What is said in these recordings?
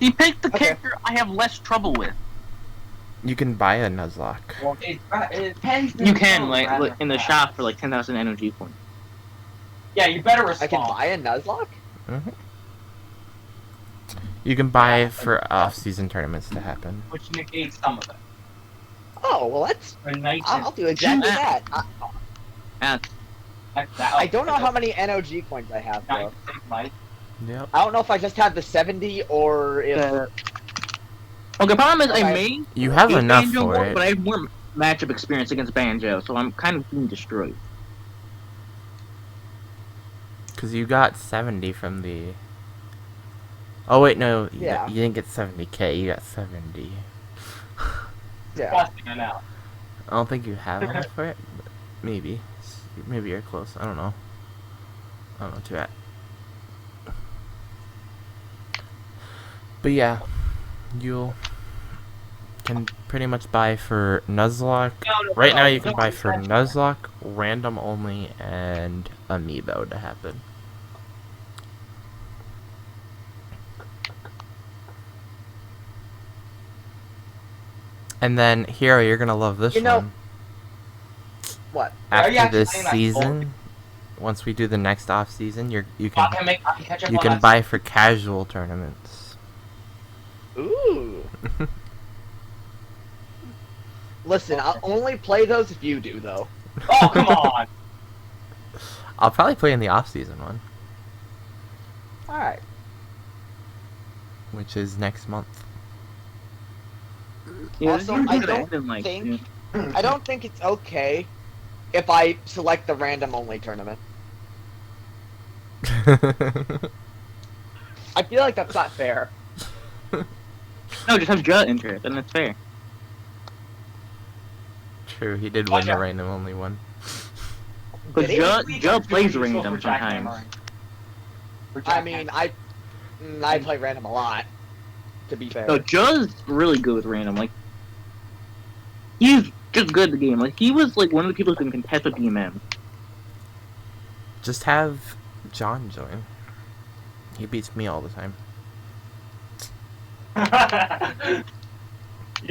He picked the character I have less trouble with. You can buy a Nuzlocke. Well, it depends. You can, like in the shop for like 10,000 energy points. Yeah, you better I respond. can buy a Nuzlocke? Mm-hmm. You can buy for off-season tournaments to happen. Which negates some of it. Oh, well, that's... For nights I'll do exactly that. I don't know how many NOG coins I have, though. Yep. I don't know if I just have the 70 or if... Okay, problem is Okay. I may You have use enough Banjo for more, it. but I have more matchup experience against Banjo, so I'm kind of being destroyed. Because you got 70 from the... Oh, wait, no. Yeah. You didn't get 70k. You got 70. Yeah. Busting it out. I don't think you have enough for it. But maybe. Maybe you're close. I don't know. I don't know too at. But yeah. You can pretty much buy for Nuzlocke. Right now you can buy for Nuzlocke, random only, and Amiibo to happen. And then, Hero, you're gonna love this one. What? After this season, once we do the next off season, you can buy for casual tournaments. Ooh. Listen, I'll only play those if you do, though. Oh, come on! I'll probably play in the off season one, Alright. which is next month. Yeah, Also, it's I usually don't in, like, think... I don't think it's okay if I select the random only tournament. I feel like that's not fair. No, just have Jut enter it, then it's fair. True, he did win the random only one. But Did he? Jut plays random sometimes. I mean, I play random a lot, to be fair. No, Jut's really good with random. Like, he's just good at the game. Like, he was like one of the people who can contest with DMM. Just have John join. He beats me all the time. Yeah,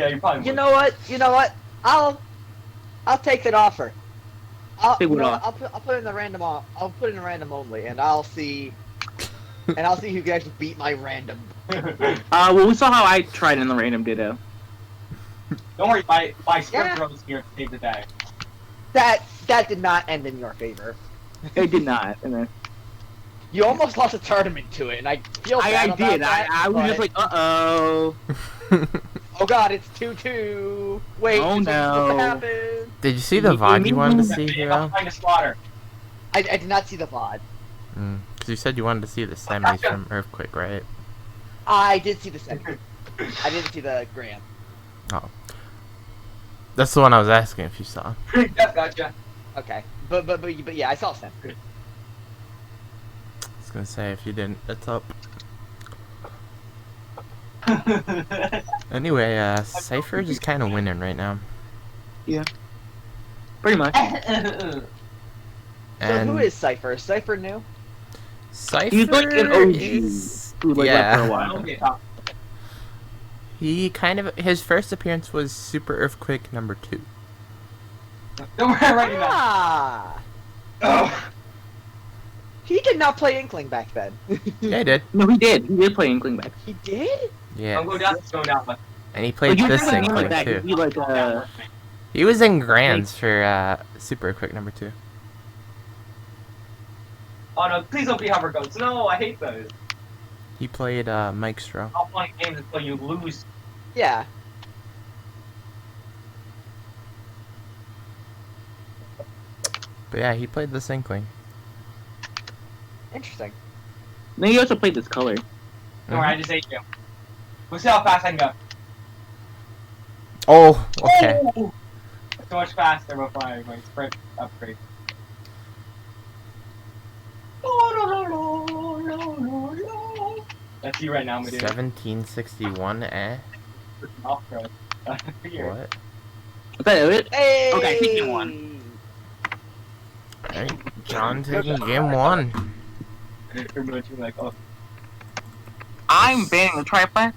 you probably. You know what? You know what? I'll take that offer. I'll Take you what know, off? I'll put in the random. I'll put in a random only, and I'll see. And I'll see who can actually beat my random. Well, we saw how I tried in the random ditto. Don't worry, my script Yeah. rose here to save the day. That did not end in your favor. It did not. And then You almost lost a tournament to it, and I feel bad I about did. that, I was just but- like, uh-oh. Oh god, it's 2-2. Wait, Oh, is what's supposed to no. happen? Did you see the VOD you wanted to see, I'm Hero? trying to slaughter. I did not see the VOD. Because you said you wanted to see the semis from Earthquake, right? I did see the second. I didn't see the grand. Oh. That's the one I was asking if you saw. Yep, gotcha. Okay, but yeah, I saw some. I was gonna say, if you didn't, it's up. Anyway, Cipher just kind of winning right now. Pretty much. So And who is Cipher? Is Cipher new? Cipher He's like an OG is... who like left for a while. Okay, top. He kind of... His first appearance was Super Earthquake number 2. Don't worry, right now. Ah! Oh. He did not play Inkling back then. Yeah, he did. No, he did. He did play Inkling back. He did? Yeah. I'm going down. But And he played you this definitely Inkling, like that. too. He like He was in Grands for Super Earthquake number 2. oh no, please don't be hover goats. No, I hate those. He played Mike Stroh. I'll play games until you lose. Yeah. But yeah, he played this Inkling. Interesting. Then he also played this color. Don't worry, I just ate you. We'll see how fast I can go. Oh, okay. Oh! So much faster before I sprint upgrade. That's you right now, my dude. 1761, eh? Off-road. Weird. What? Is that it? Hey! Okay, taking one. Alright, John taking game 1. You're literally like, oh. I'm banning the triplex.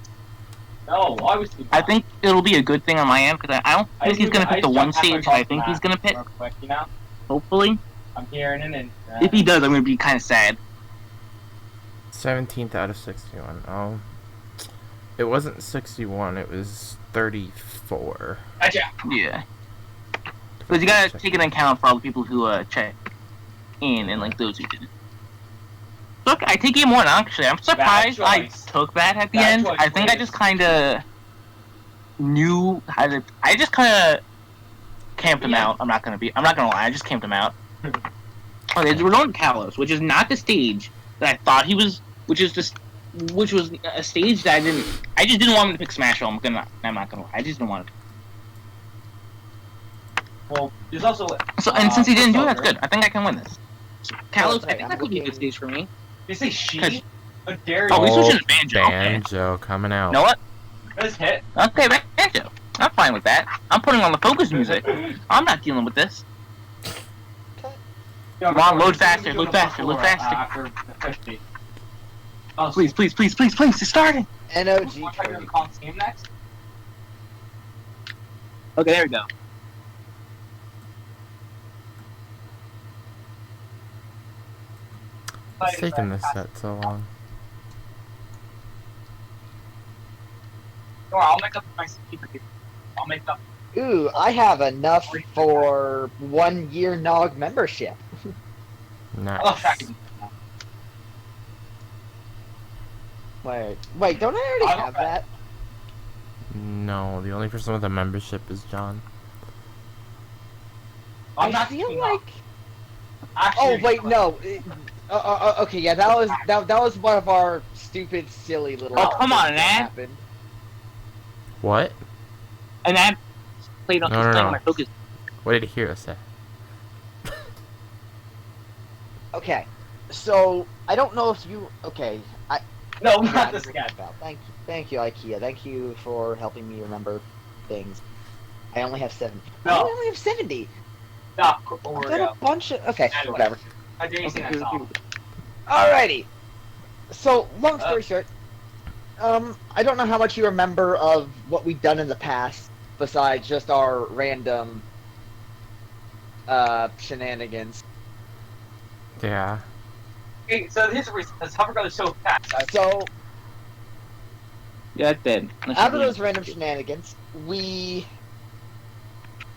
No, obviously. I think it'll be a good thing on my end because I don't I think he's gonna pick the one stage that I think he's gonna pick. Quick, you know? Hopefully, I'm hearing it, and if he does, I'm gonna be kind of sad. 17th out of 61. Oh. It wasn't 61, it was 34. Gotcha. Yeah, because you gotta take into account for all the people who check in and like those who didn't. Look, I take game one. Actually, I'm surprised I took that at the Bad end. choice, I think I please. just kind of knew how to. I just kind of camped him out. I'm not gonna lie. I just camped him out. Okay, we're going to Kalos, which is not the stage that I thought he was. Which was a stage that I just didn't want him to pick Smash. I'm not gonna lie. I just didn't want it. Well, there's also. So, and since he didn't do it, that's Poker. good. I think I can win this. Kalos, I right, think I'm that could be a good looking- stage for me. They say she? 'Cause- How dare Oh, we you? switching to Banjo. Okay. Banjo coming out. You know what? This hit. Okay, Banjo. I'm fine with that. I'm putting on the focus music. I'm not dealing with this. Come on, load faster, load faster, load faster. After the 50. Oh, Please, please, please, please, please, it's starting. NOG. Want to try to call team next? Okay, there we go. It's taking this set so long. Or I'll make up my secret. I'll make up. Ooh, I have enough for 1 year Nog membership. I love Nice. tracking. Wait, don't I already have that? No, the only person with a membership is John. I'm I not feel keeping like. up. Oh Actually, wait, no. Okay, yeah, that was one of our stupid, silly little. Oh, come on, things that man. happened. What? And I played on, No, playing no, on no. my focus. What did Hero say? Okay, so I don't know if you. Okay, No, yeah, not I this didn't guy. think about- Thank you, IKEA. Thank you for helping me remember things. I only have 70. No. I only have 70. No, I've or, got a bunch of. Okay, Anyway. whatever. How dare you say that song? Alrighty. So, long story short, I don't know how much you remember of what we've done in the past, besides just our random shenanigans. Yeah. Okay, so here's the reason. This hover goes so fast. So, Yeah, it did. out of those random shenanigans, we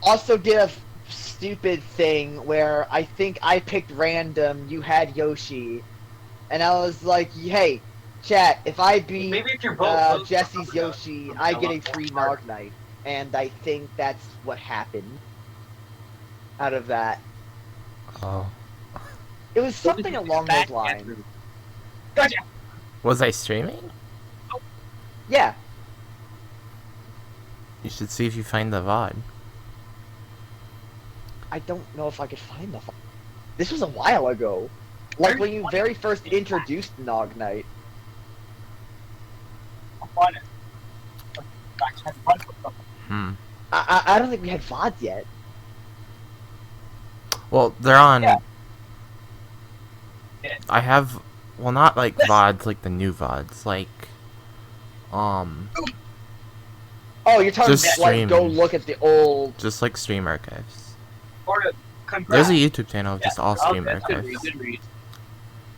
also did a stupid thing where I think I picked random, you had Yoshi, and I was like, hey, chat, if I beat Maybe if you're both. Jesse's Yoshi, I get a free Nog Knight. And I think that's what happened out of that. Oh. It was something along those lines. Gotcha. Was I streaming? Yeah. You should see if you find the VOD. I don't know if I could find the. This was a while ago. Like when you very first introduced Nog Knight. I'm fine. Hmm. I don't think we had VODs yet. Well, they're on. Yeah. I have. Well, not like VODs, like the new VODs. Like. Oh, you're talking Just about like go streaming. look at the old. Just like stream archives. Or to There's congrats. a YouTube channel of just all stream That's good archives. read, good read.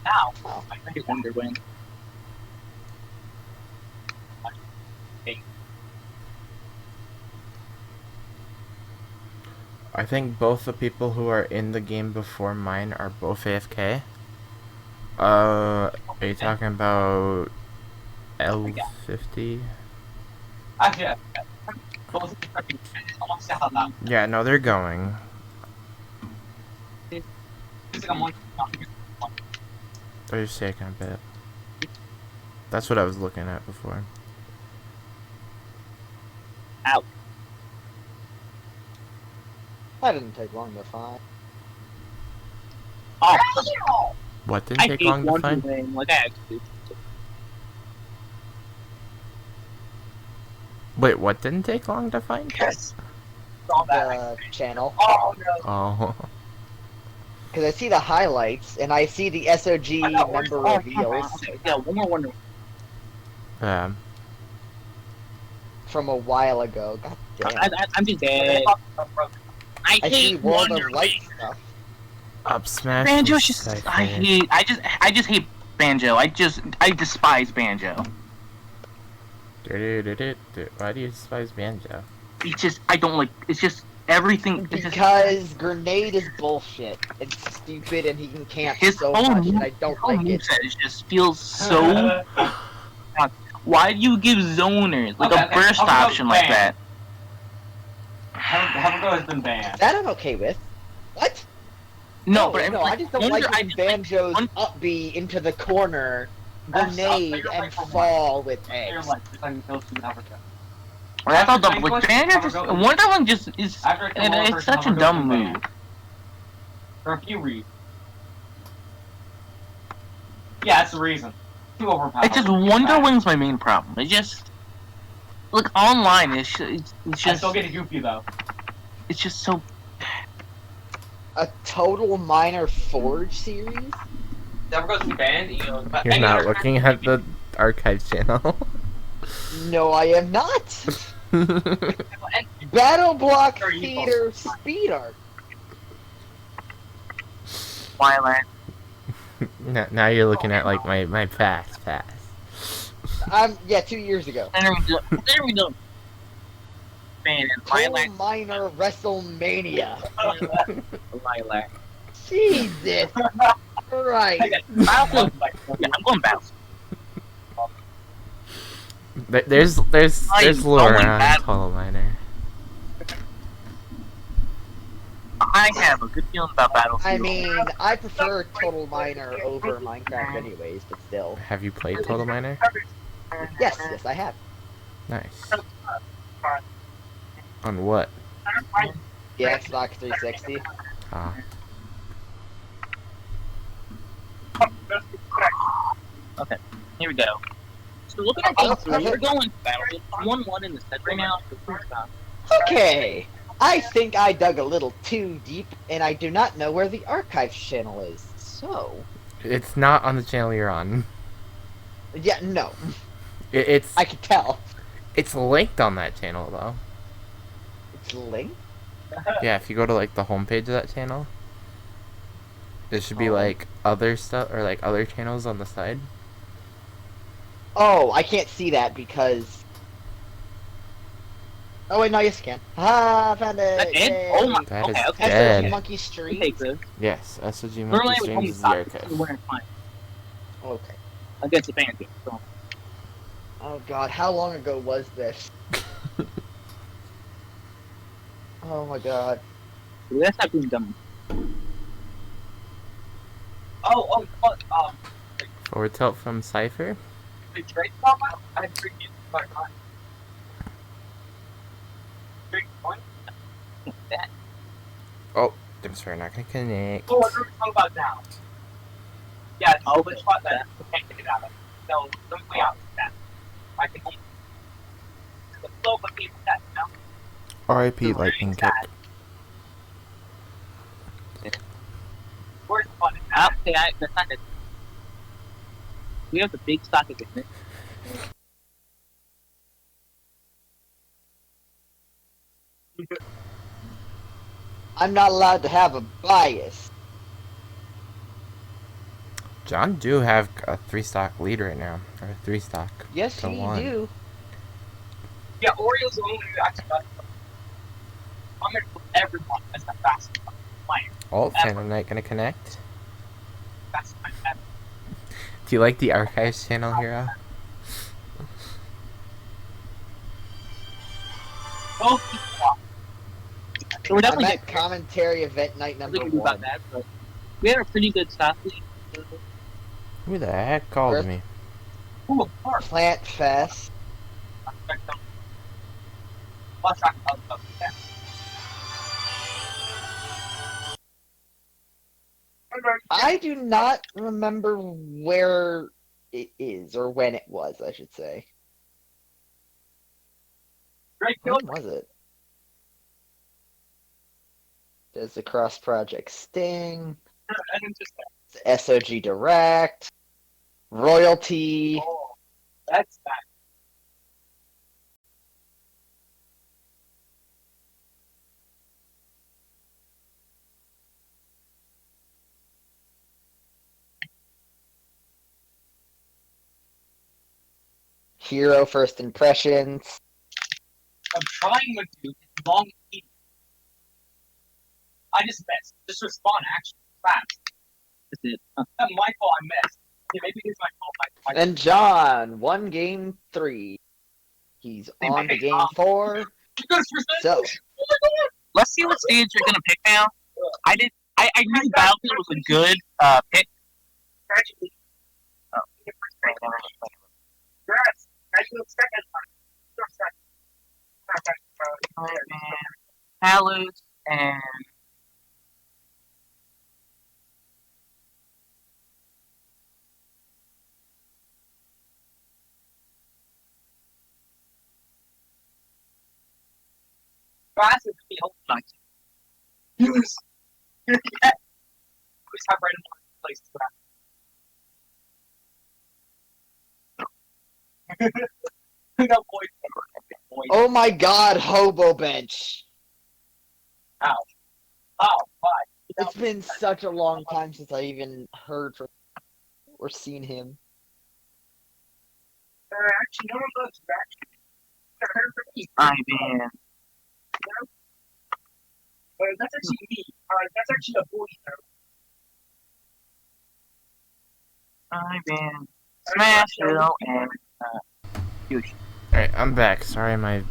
Now. I think it's Wonder Wing. I think both the people who are in the game before mine are both AFK. Are you talking about L50? Actually, yeah. Both fucking. I want to see how that. Yeah, no, they're going. It's like I'm one. They're just taking a bit. That's what I was looking at before. That didn't take long to find. Oh, What didn't I take hate long to Wonder find? Wing. Like, I actually. Wait, what didn't take long to find? Yes. All that. The channel. Oh no. Oh. Because I see the highlights and I see the SOG I thought we're member all reveals. Okay, yeah, one more Wonder Wing. Yeah. from a while ago. God damn. I'm just dead. I I see hate World Wonder of Light Wings. stuff. Up smash. Banjo's and just. Cipher. I just hate Banjo. I despise Banjo. Why do you despise Banjo? It's just I don't like. It's just everything. It's just, Because Grenade is bullshit and stupid, and he can camp his so whole much, move, and I don't like it. moveset just feels so. Why do you give zoners like a burst option like that? Haven't has been banned. That I'm okay with. What? No, but I just don't like when Banjo's Wonder- up B into the corner, grenade, and fall with eggs. I thought the like Banjo just Wonder Wing just is. And it's such a dumb move. For a few reasons. Yeah, that's the reason. Too overpowered. It's just Wonder Wing's my main problem. It just look online. It's just. I still get a goofy though. It's just so. A Total Minor Forge series? Never goes to be banned. You're not looking at the archive channel. No, I am not. Battle Block Theater Speed Art. Twilight. Now you're looking at like my pass. Yeah, 2 years ago. There we go. Man, Total Lilac. Minor WrestleMania. Lilac. Jesus. Right. Yeah, I'm going Battles. There's lore around Total Minor. I have a good feeling about Battlefield. I mean, I prefer Total Minor over Minecraft anyways, but still. Have you played Total Minor? Yes, I have. Nice. On what? The Xbox 360. Ah. Okay, here we go. So looking at game 3, we're going Battlefield 1-1 in the set right now. Okay. I think I dug a little too deep, and I do not know where the archives channel is. So. It's not on the channel you're on. Yeah, no. It's I can tell. It's linked on that channel though. It's linked? Yeah, if you go to like the homepage of that channel, it should be like other stuff or like other channels on the side. Oh, I can't see that because. Oh wait, no, yes, you can. Ah, I found it. That's it? Yay. Oh my. That is Okay, okay. dead. SOG Monkey Take Street. this. Yes, SOG Normally Monkey I would Streams only is the stop archive. when it's fine. Okay. Against the Banjo. So. Oh god, how long ago was this? Oh my god. That's not being dumb. Forward tilt from Cipher. The trade stop I had previous time. Big point. Oh, I'm sorry, not gonna connect. Oh, what are we talking about now? Yeah, oh, which spot that I can't get it out of. So, let me play out that. I can only. The slope of people that, you know? RIP Lightning Kick. Where's the fun in Ah, that? okay, that's not it. We have the big stock again. I'm not allowed to have a bias. John do have a 3-stock lead right now, or a 3-stock. Yes, To you one. do. Yeah, Orioles the only one who actually got it. I'm gonna put everyone as the fastest player. Oh, Phantom Knight gonna connect. Fastest player ever. Do you like the archives channel, Hero? Both people are. So we're I'm definitely at commentary event night number getting about 1. that, but we had a pretty good stock lead. Who the heck called Where's- me? Ooh, of course. Plant Fest. Lost track of other stuff. Yeah. I do not remember where it is, or when it was, I should say. Great When kill. was it? There's the Cross Project Sting, And just SOG Direct, Royalty. oh, that's that. Hero first impressions. I'm trying with you. It's long and easy. I just missed. Just respond, actually. Fast. That's it. That's my fault I missed. Okay, maybe it's my fault. And John won game 3. He's on to game 4. So, Let's see what stage you're gonna pick now. I knew Battlefield was a good pick. Tragically. Oh. Congrats. Now you look second. Palos and Fast is the whole night. Yes. We just have random places to that. No boy. oh my god, Hobo Bench. Ow. Oh, bye. It's been such a long time since I even heard from or seen him. Actually, no one loves back. Heard from me. I mean, That's actually me. That's actually a boy. I mean, Smash Hill and Yoshi. Alright, I'm back. Sorry, my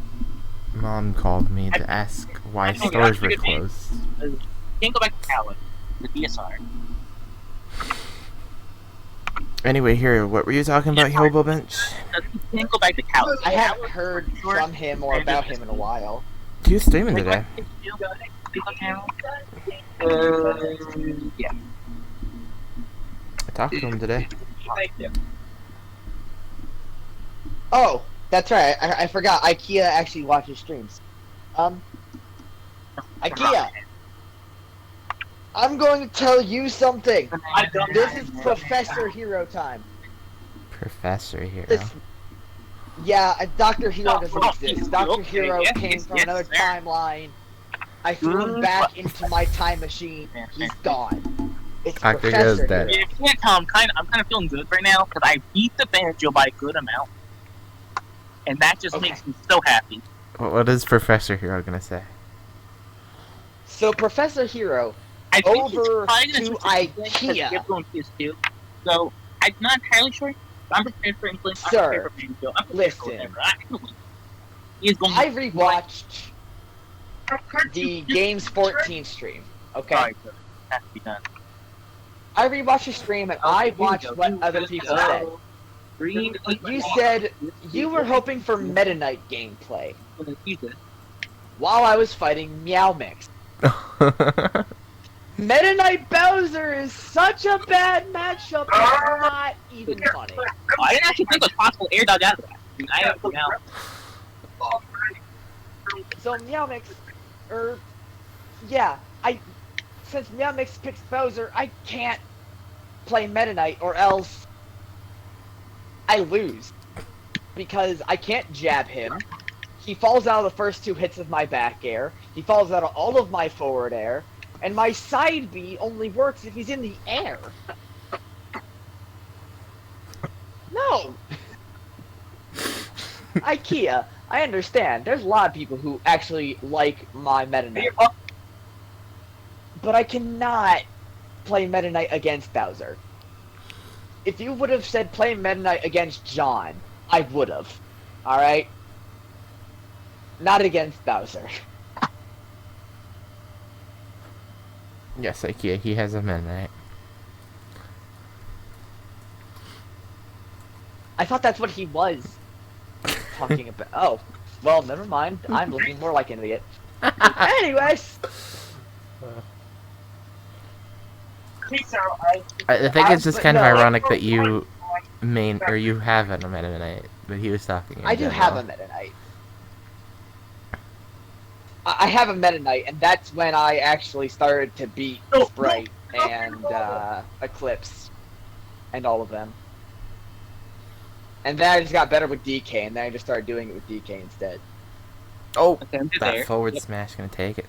mom called me to ask why stores were closed. You can't go back to Kalos, the DSR. Anyway, here, what were you talking about, Hobo Bench? You can't go back to Kalos. I haven't heard from him or about him in a while. He was streaming today. Yeah. I talked to him today. Thank you. Oh, that's right. I forgot. IKEA actually watches streams. IKEA, I'm going to tell you something. This is Professor Hero time. Professor Hero. Yeah, Dr. Hero doesn't Oh, exist. Dr. Hero yes, came yes, from yes, another there. timeline. I threw him back into my time machine. He's gone. It's Dr. Hero's Professor dead. Hero. If you can't tell, I'm kind of feeling good right now because I beat the banjo by a good amount, and that just Okay. makes me so happy. What is Professor Hero gonna say? So Professor Hero, I think Over he's probably to gonna switch to IKEA. because everyone is too. So I'm not entirely sure. But I'm prepared for England. I'm Sir, prepared for banjo. I'm prepared for listen. whatever. He is going. I rewatched the Games 14 stream. Okay, Sorry, sir. Has to be done. I rewatched the stream and I watched what other people said. Green. You said you were hoping for Meta Knight gameplay Use it. while I was fighting Meow Mix. Meta Knight Bowser is such a bad matchup, it's not even funny. I didn't actually think it was possible to air dodge out of that. I mean, I have now. So Meow Mix, since Meow Mix picks Bowser, I can't play Meta Knight or else I lose. Because I can't jab him. He falls out of the first 2 hits of my back air. He falls out of all of my forward air. And my side B only works if he's in the air. No! IKEA, I understand. There's a lot of people who actually like my Meta Knight. But I cannot play Meta Knight against Bowser. If you would have said play Meta Knight against John, I would have. Alright? Not against Bowser. Yes, IKEA, he has a midnight. I thought that's what he was talking about. Oh, well, never mind. I'm looking more like an idiot. Anyways, I think it's just kind of no. ironic that you you have a Meta Knight, but he was talking in I do general. have a Meta Knight. I have a Meta Knight, and that's when I actually started to beat Sprite and Eclipse and all of them. And then I just got better with DK, and then I just started doing it with DK instead. Oh, Okay, I'm just that there. forward Yep. smash gonna take it.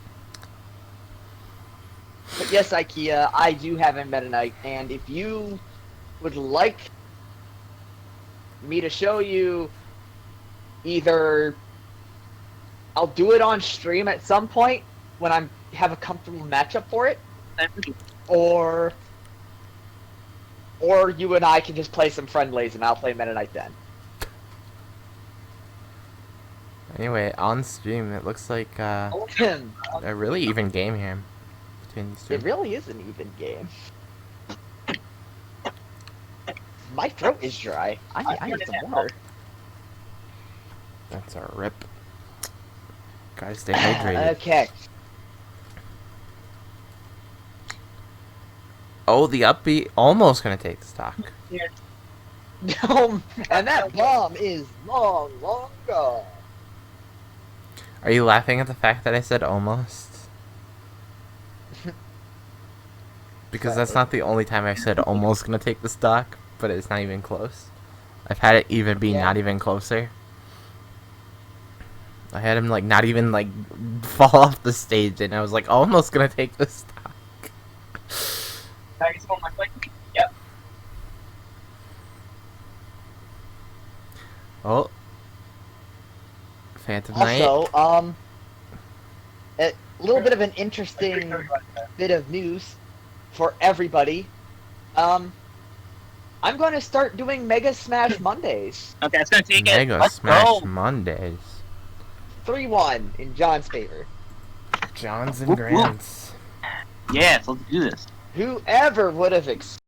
But yes, IKEA, I do have a Meta Knight, and if you would like me to show you either I'll do it on stream at some point when I have a comfortable matchup for it, or you and I can just play some friendlies and I'll play Meta Knight then. Anyway, on stream, it looks like a really even game here between these two. It really is an even game. My throat is dry. I need some water. That's a rip. Gotta stay hydrated. Okay. Oh, the upbeat almost gonna take the stock. And that bomb is long gone. Are you laughing at the fact that I said almost? Because that's not the only time I've said almost gonna take the stock, but it's not even close. I've had it even be not even closer. I had him like not even like fall off the stage, and I was like almost gonna take the stock. Yep. Oh, Phantom Knight. Also, a little bit of an interesting bit of news for everybody. I'm going to start doing Mega Smash Mondays. Okay, it's gonna take it. Mega Let's Smash go. Mondays. 3-1 in John's favor. Johns and Whoop, whoop. Grants. Yes, let's do this. Whoever would have expected